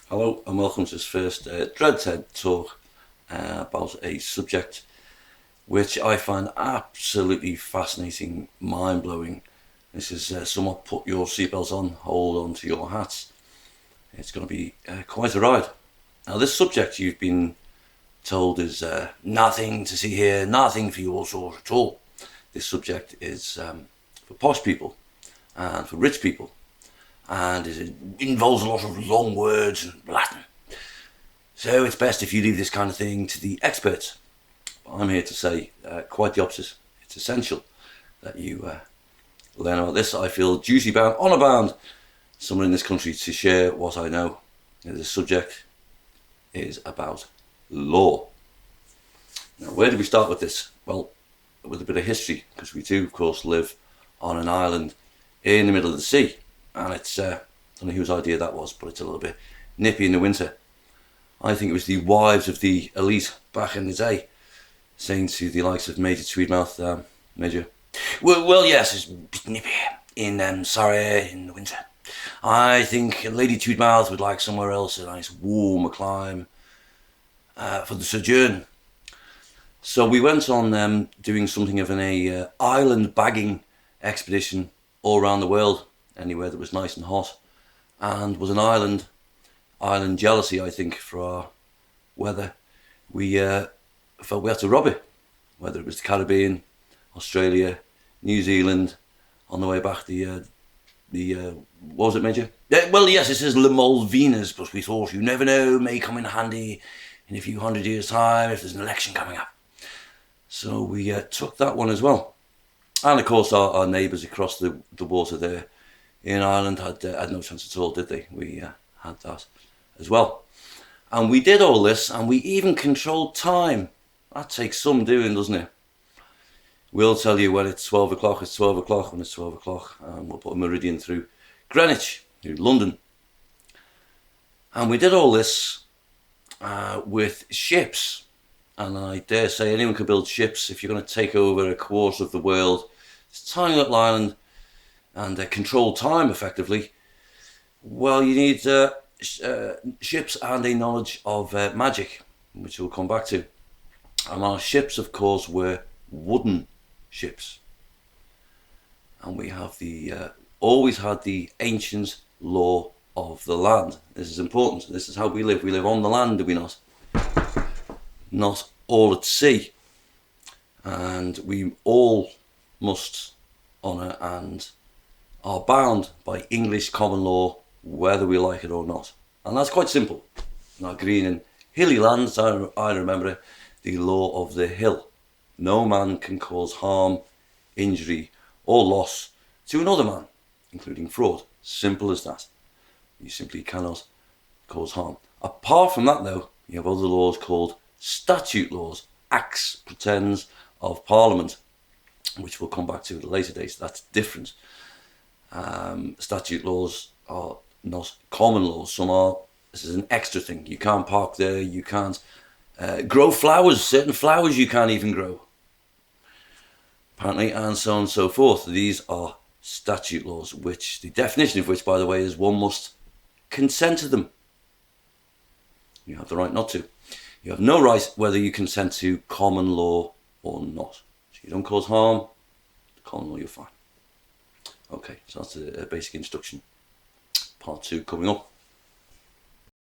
Hello and welcome to this first Dread TED talk about a subject which I find absolutely fascinating, mind-blowing. This is somewhat put your seatbelts on, hold on to your hats. It's going to be quite a ride. Now this subject you've been told is nothing to see here, nothing for your source at all. This subject is for posh people and for rich people, and it involves a lot of long words and Latin. So it's best if you leave this kind of thing to the experts. But I'm here to say quite the opposite. It's essential that you learn about this. I feel duty bound, honour bound, someone in this country to share what I know. The subject is about law. Now, where do we start with this? Well, with a bit of history, because we do, of course, live on an island in the middle of the sea. And it's, I don't know whose idea that was, but it's a little bit nippy in the winter. I think it was the wives of the elite back in the day saying to the likes of Major Tweedmouth, Major, well, yes, it's a bit nippy in Surrey in the winter. I think Lady Tweedmouth would like somewhere else, a nice warmer climb for the sojourn. So we went on doing something of an island bagging expedition all around the world, anywhere that was nice and hot, and was an island jealousy, I think, for our weather. We felt we had to rob it, whether it was the Caribbean, Australia, New Zealand. On the way back, what was it, Major? Well, yes, it says Le Malvinas, but we thought, you never know, may come in handy in a few 100 years' time if there's an election coming up. So we took that one as well. And of course, our neighbours across the water there in Ireland had no chance at all, did they? We had that as well. And we did all this, and we even controlled time. That takes some doing, doesn't it? We'll tell you when it's 12 o'clock, it's 12 o'clock, when it's 12 o'clock, and we'll put a meridian through Greenwich, through London. And we did all this with ships. And I dare say anyone can build ships if you're going to take over a quarter of the world. It's a tiny little island and control time effectively. Well, you need ships and a knowledge of magic, which we'll come back to. And our ships, of course, were wooden ships. And we have always had the ancient law of the land. This is important. This is how we live. We live on the land, do we not? Not all at sea. And we all must honour and are bound by English common law, whether we like it or not. And that's quite simple. In our green and hilly lands, I remember it, the law of the hill. No man can cause harm, injury or loss to another man, including fraud. Simple as that. You simply cannot cause harm. Apart from that, though, you have other laws called statute laws, acts, pretends of Parliament, which we'll come back to at a later date. That's different. Statute laws are not common laws. Some are. This is an extra thing. You can't park there. You can't grow flowers. Certain flowers you can't even grow, apparently, and so on and so forth. These are statute laws, which the definition of which, by the way, is one must consent to them. You have the right not to. You have no right whether you consent to common law or not. So you don't cause harm, common law, you're fine. Okay, so that's a basic introduction. Part 2 coming up.